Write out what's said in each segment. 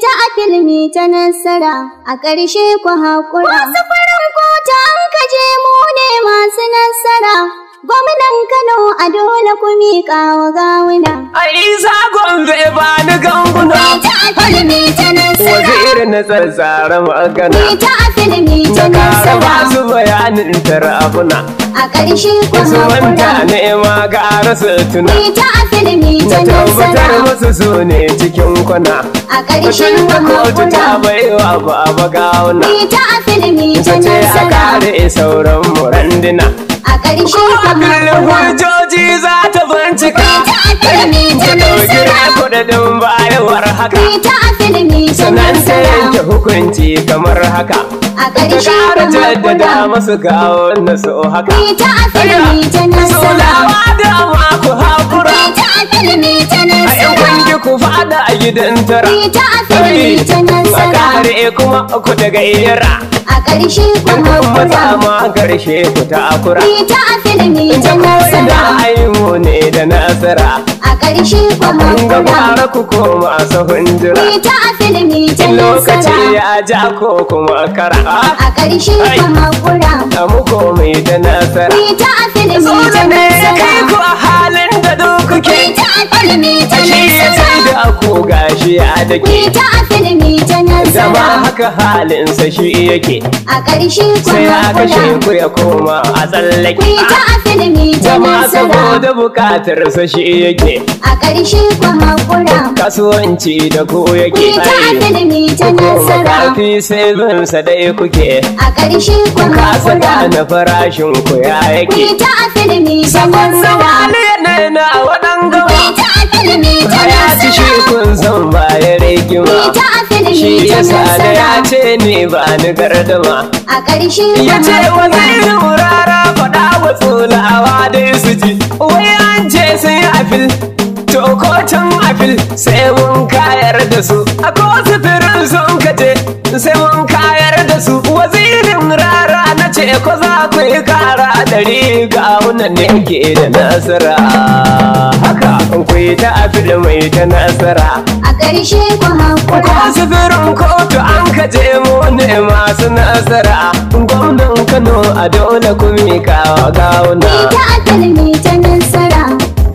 ta a filmi ta nasara a ƙarshe ku haƙura. Wasu farin kota an kaje mu ne masu nasara. Gwamnan Kano a dole ku miƙa wa gawuna. A isa Gombe ba ni ganguna. Ta a filmi ta nasara. Waziri na tsatsara magana. Ta a filmi ta Na nasara. kara masu bayanin tarabuna. A ƙarshe ku Wasu manta haƙura. nema gara su tuna. Ta a filmi ta Na tabbatar nasara. musu su ne cikin kwana. A ƙarshe Tun ku da kotu ta haƙura. baiwa baba gawuna. Ta a filmi ta Ta ce a nasara. kare sauran murandina. A ƙarshe ku Kullum haƙura. hujjoji za ta bincika. Ta a filmi ta Ta ɗauki nasara. kudadin bayawar haka. Ta a filmi ta Sannan ta yanke nasara. hukunci kamar haka. A Ta ƙarshe ƙara ku jaddada haƙura. masu kawo nasu haka. Ta a filmi ta nasara. Sulawa da maku haƙura. Ta a filmi ta A yan nasara. kungi ku fada a gidan tara. Ta a filmi ta A nasara. kare kuma ku daga iyara. A ƙarshe ku In kun matsa haƙura. ma karshe ku ta akura. Ta a filmi ta Ta ko'ina nasara. aimu ne da nasara. A ƙarshe ku Kun ga haƙura. gwara ku koma sahun jira. Ta a filmi ta Lokaci nasara. ya ja ko kuma kara. A ƙarshe ku haƙura. A mu komai da nasara. Ta a filmi ta Soja ne ya kai ku nasara. a halin da kuke. Ta a filmi ta Shi ya sai nasara. da ku gashi ya dake. Ta a filmi ta Zama nasara. haka halinsa shi yake. A ƙarshe ku Sai ya kashe haƙura. ku ya koma a tsallake. Ta a filmi ta Zama nasara. saboda bukatarsa shi yake. A ƙarshe ku haƙura. Kasuwanci da ku yake. Ta a filmi ta nasara. Kafi sai binsa dai kuke. A ƙarshe ku Kasa haƙura. gane farashin ku ya yake. Ta a filmi ta Sabon nasara. wali ne na waɗan gaba. Ta a filmi ta Ya ci shi nasara. kun san ba ya rigima. Ta a filmi Shi ta yasa da ya nasara. ce ni ba ni gardama. A ƙarshe ku Ya ce haƙura. wazirin rara faɗa wa tsolawa dai su ji. Wai an ce sun yi afil. To ko can afil sai mun kayar da su. A ko sufirin sun kace sai mun kayar da su. Wazirin rara na ce ko za ku yi kara ɗari ga wunan ne ke da nasara. Haka ku yi ta afil mai ta nasara. A ƙarshe ku haƙura. Ko sufirin kotu an kaje mu ne masu nasara. Gwamnan Kano a dole ku mika wa gawuna. Ta a filmi ta nasara.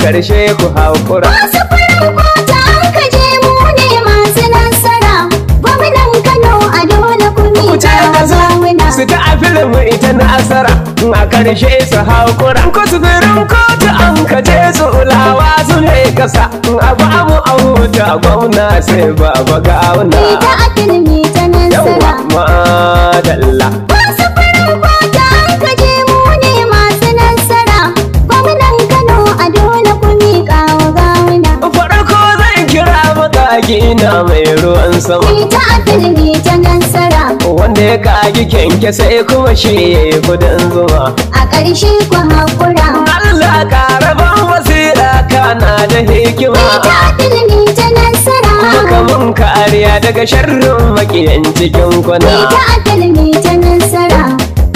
Karshe ku haƙura. Wasu farin kota an kaje mu ne masu nasara. Gwamnan Kano a dole ku Ku ce miƙa da wa gawuna. su ta filin ita nasara. A karshe su haƙura. Ku sufirin kotu an kaje su ulawa su ne kasa. A ba mu a huta gwamna sai baba gawuna. Ta a filmi ta Yawwa nasara. madalla. Wasu farin kota an kaje mu ne masu nasara. Gwamnan Kano a dole ku miƙa wa gawuna. Farko zan kira makaki na mai ruwan sama. Ta a filmi ta nasara. Wanda ya kagi kyanke sai kuma shi ya yi kudin zuma. A ƙarshe ku haƙura. Allah karaban wasira kana da hikima. Ta a filmi ta nasara. Muka mun kariya daga sharrin makiyan cikin kwana. Ta a filmi ta nasara.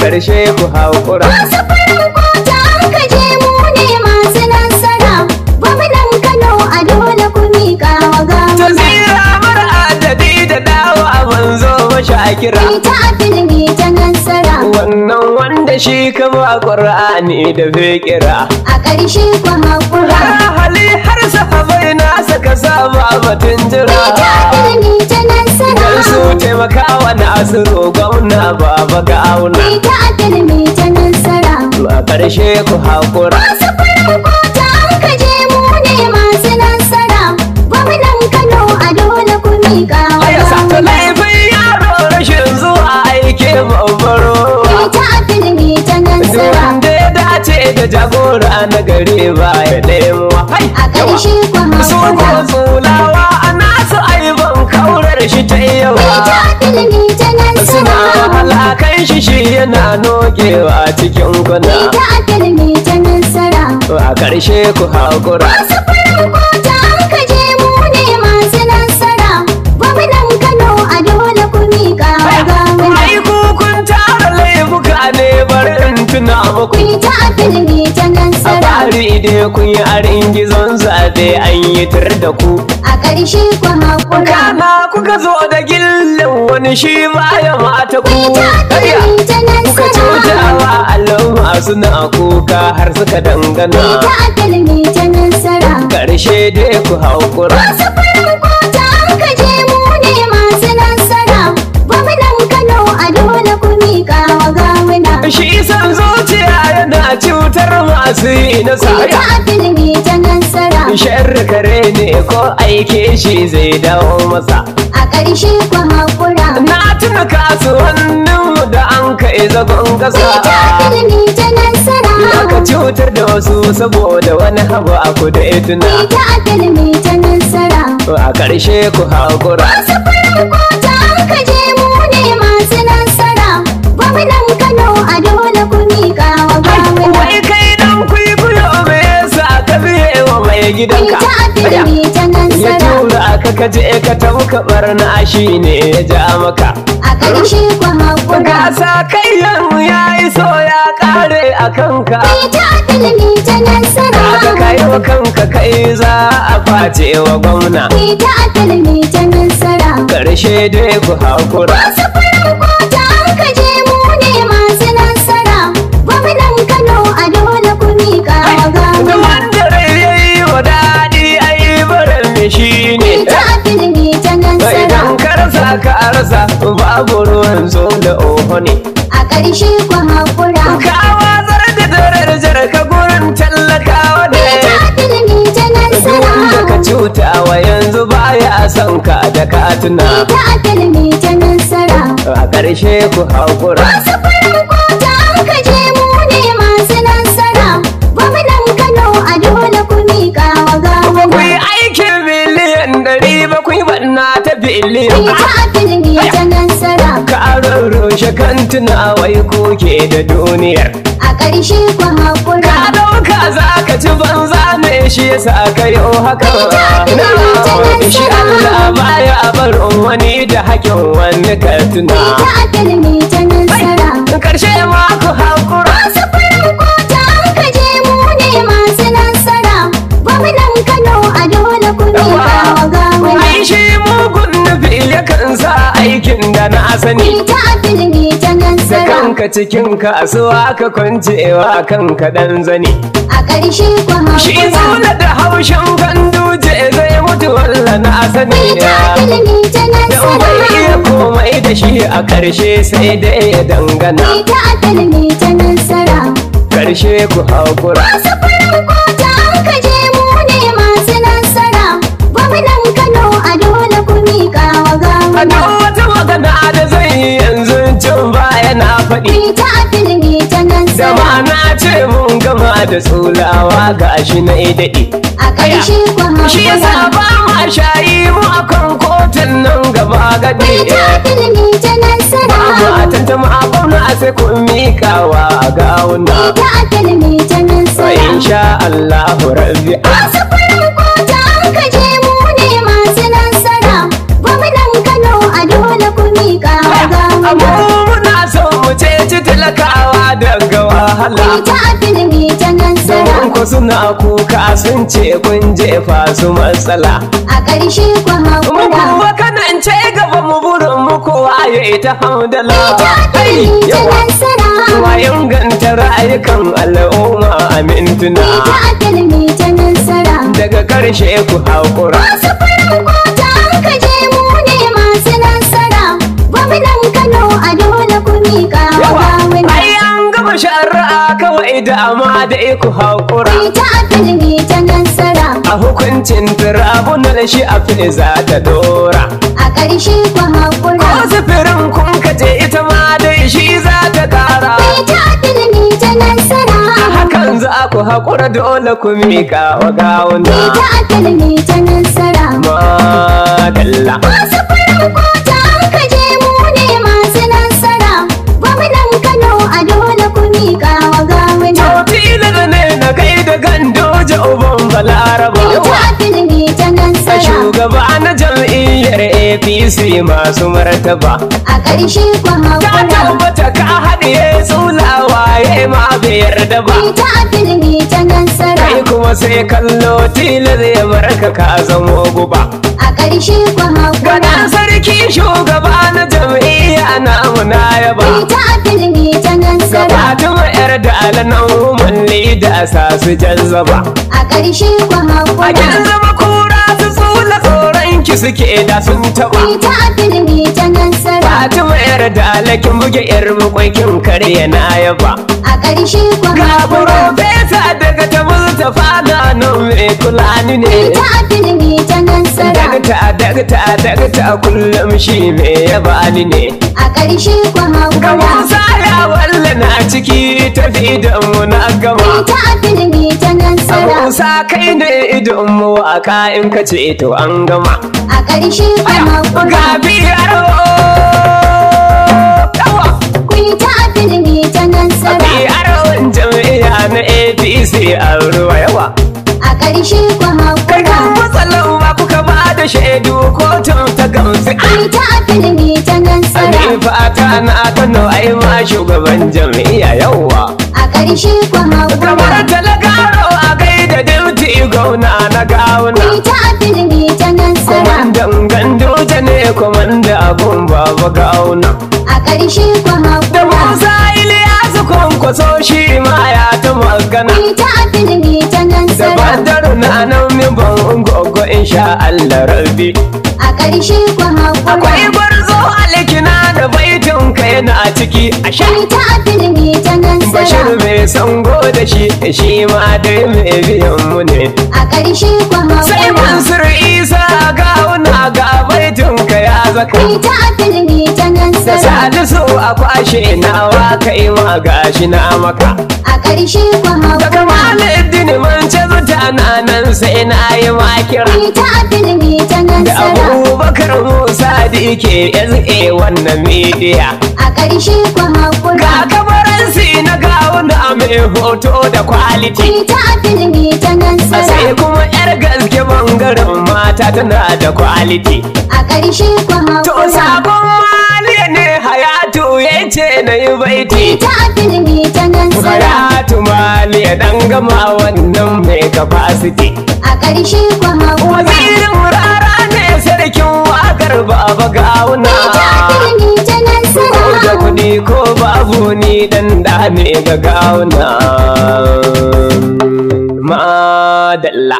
Karshe ku haƙura. Wasu farin kota an kaje mu ne masu nasara. Gwamnan Kano a dole ku miƙa wa Ta gawuna. zira mara adadi da dawa manzo mashakira. Ta a filmi ta nasara. Wannan wanda shi kama ƙur'ani da fikira. A ƙarshe ku haƙura. Har hali har sahabai na saka saba batun jira. Ta a filmi ta nasara. Dan su taimakawa Nasiru gwamna baba gawuna. Ta a filmi ta nasara. A ƙarshe ku haƙura. Wasu farin kota an kaje mu ne masu nasara. Gwamnan Kano a dole ku miƙa wa Aya sa ta gawuna. laifin yaro rashin zuwa aike babbaro. Ta a filmi ta nasara. Wanda ya dace da jagora na gari ba ya ɗaimuwa. A ƙarshe ku Su ko haƙura. tsulawa a nasu aiban kaurar shi ta yawa. Ta a filmi ta Suna nasara. halakan shi yana nogewa cikin kwana. Ta a filmi ta nasara. A ƙarshe ku haƙura. Wasu farin kota an kaje mu ne masu nasara. Gwamnan Kano a dole ku miƙa wa gawuna. Ai kun tara laifuka ne bari in tuna muku. Ta a filmi ta A nasara. fari dai kun yi arin gizon zaɓe sai an yi tir da ku. a ƙarshe ku haƙura. Kana kuka zo da gillin wani shi baya mata ku. Kuka cutawa al'umma suna kuka har suka dangana. Ita akalmi ta nasara. Ƙarshe dai ku haƙura. Wasu farin kota muka je mu ne masu nasara. Gwamnan Kano a dole ku miƙa wa gawuna. Shi san zuciya yana cutar masu yi nasara. Ita akalmi ta nasara. Sharri kare ne ko aike shi zai dawo masa. A ƙarshe ku haƙura. Na tuna kasuwanninmu da an kai zagon ƙasa. Ita akalmi ta nasara. Aka cutar da wasu saboda wani abu a kudu tuna. Ita akalmi ta nasara. A ƙarshe ku haƙura. Wasu farin kota muka je mu ne masu nasara. Gwamnan Kano a dole ku miƙa wa gawuna. Wai kai dan kwikwiyo me yasa ka biye wa mai gidanka? Ita akalmi ta Ya nasara. tura ka kaje ka tauka barna shi ne ya ja maka. A ƙarshe ku haƙura. Gasa kai ya iso ya ƙare a kanka. Ita akalmi ta nasara. Ka kai wa kanka kai za a face wa gwamna. Ita akalmi ta nasara. Ƙarshe dai ku haƙura. Wasu farin kota muka je mu ne masu nasara. Gwamnan Kano a dole ku miƙa wa gawuna. Wanda rai yayi wa daɗi ai barin me shi ne. Ita akalmi ta nasara. Idan ka rasa ka rasa babu ruwan zo da oho ne. A ƙarshe ku haƙura. Ka wazar da darajar ka gurin tallakawa ne. Ita akalmi ta nasara. Duk da ka cutawa yanzu baya son ka da ka tuna. Ita akalmi ta nasara. A ƙarshe ku haƙura. Wasu farin kota muka je mu ne masu nasara. Gwamnan Kano a dole ku miƙa wa gawuna. Ku yi aikin miliyan 700 banna ta biliyan. Ita akalmi ta nasara. Ka rurrushe kantuna wai kuke da duniyar. A ƙarshe ku haƙura. Ka ɗauka za ka ci banza ne shi yasa ka yi haka. Shi Allah baya barin wani da hakin wani ka tuna. Ita akalmi ta nasara. Karshe ma ku haƙura. Wasu farin kota muka je mu ne masu nasara. Gwamnan Kano a dole ku miƙa wa gawuna. Ai shi mugun nufi yakan sa aikin da na sani. Ita akalmi ta Da nasara. kanka cikin kasuwa ka kwancewa kanka dan zani. A ƙarshe ku Shi haƙura. zaune da haushin ganduje zai mutu walla na sani. Ita akalmi ta Da bai iya nasara. komai da shi a ƙarshe sai dai ya dangana. Ita akalmi ta nasara. Ƙarshe ku haƙura. Wasu farin kota muka je mu ne masu nasara. Gwamnan Kano a dole ku miƙa wa A gawuna. duk wata magana da zai yi yanzu cin baya na faɗi. Ita akalmi ta Da nasara. ma na ce mun gama da tsulawa ga shi na daɗi. A ƙarshe ku Shi yasa haƙura. ba ma shayi mu akan kotun nan gaba gadi. Ita akalmi ta nasara. Ba ma tantama a gwamna sai kun miƙawa a gawuna. Ita akalmi ta nasara. Insha Allahu rabbi. Wasu farin kota muka je mu ne masu nasara. Gwamnan Kano a dole ku miƙa wa Abu gawuna. muna son mu ceci talakawa daga wahala. Ita akalmi ta nasara. Don ku suna kuka sun ce kun jefa su matsala. A ƙarshe ku Mu haƙura. kuwa kanan ce gaba mu burin mu kowa ya yi ta hamdala. Ita akalmi ta nasara. Wa inganta rayukan al'umma a mintuna. Ita akalmi ta nasara. Daga karshe ku haƙura. Wasu farin kota muka je mu ne masu nasara. Gwamnan Kano a dole ku miƙa wa gawuna. Ai an gama shari'a kawai da amma da ku haƙura. Ita akalmi ta nasara. A hukuncin tirabunan shi a za ta dora. A ƙarshe ku haƙura. Ko sifirin kun kaje ita ma dai shi za ta ƙara. Ita akalmi ta nasara. A hakan za ku haƙura dole ku miƙa wa gawuna. Ita akalmi ta nasara. Madalla. Wasu farin kota muka je mu ne masu nasara. Gwamnan Kano a dole ku miƙa wa gawuna. Tilar ne na kai da gandoja uban balaraba. Ita akalmi ta A nasara. shugaba na jam'iyya jam'iyyar APC masu martaba. A ƙarshe ku Ta haƙura. tabbata ka haɗiye tsulawa ya ma bai yarda ba. Ni ta filmi ta nasara. Kai kuma sai kallo tilar ya barka ka zamo guba. A ƙarshe ku haƙura. Gadan sarki shugaba na jam'iyya namu na yaba. Ni ta filmi ta nasara. Fatima yar da alanan umarni da sa su jazzaba. A ƙarshe ku A haƙura. kin zama kura su tsula tsoron ki suke da sun taɓa. Ni ta filmi ta nasara. Fatima yar da alakin buge yar makwaikin karya na yaba. A ƙarshe ku Ga haƙura. profesa daga ta Mustapha gano mai kulani Ni ne. ta filmi ta nasara. Dagta kullum shi mai yaba ni ne. A ƙarshe ku Ga haƙura. Musa ya walla na ciki tafi da mu na Ni gama. ta filmi ta nasara. Musa kai ne idon mu waka in ka ce to an gama. A ƙarshe ku haƙura. Ga biyar yawa. Ku yi ta filmi ta nasara. Biyar jam'iyya na APC a ruwa yawa. A ƙarshe ku Kai kan haƙura. matsalan ba kuka ba da shaidu kotun ta gamsu. Ku yi ta filmi ta nasara. Ni fata na Kano ai ma shugaban jam'iyya yawa. A ƙarshe ku Kamar haƙura. talagaro a gaida dauti gauna na Ku gauna. yi ta filmi ta nasara. Kwamandan gandoja ne kwamanda abun baba gauna. A ƙarshe ku Da haƙura. Musa Iliyasu kwankwaso shi ma ya ta magana. Ku yi ta filmi ta Da nasara. Badar na nan min gogo insha Allah rabbi. A ƙarshe ku Akwai haƙura. gwarzo alikina da baitin ka yana ciki a Ku sha. yi ta filmi ta Bashir nasara. mai sango da shi ma dai mai biyan mu ne. A ƙarshe ku Sai haƙura. Mansur Isa gauna ga baitin ka ya zaka. Ku yi ta filmi ta Da nasara. Salisu a kwashe nawa kai ma gashi na maka. A ƙarshe ku Da haƙura. Kamaluddin mance mutana nan sai na yi makira. Ku yi ta filmi ta Da nasara. Abubakar Musa da yake SA wannan midiya. A ƙarshe ku haƙura. Ga kabaransi na gawuna mai hoto da Ku kwaliti. yi ta filmi ta nasara. Sai kuma yar gaske bangaren mata tana da kwaliti. A ƙarshe ku To haƙura. sabon maliya ne Hayatu ya ce na yi Ku yi baiti. ta filmi ta nasara. Hayatu maliya dan gama wannan mai capacity. A ƙarshe ku haƙura. Wazirin rara ne sarkin wakar baba gauna. Ku yi ta filmi ta Ko da nasara. kuɗi ko babu ni dan da ne ga gauna. Madalla.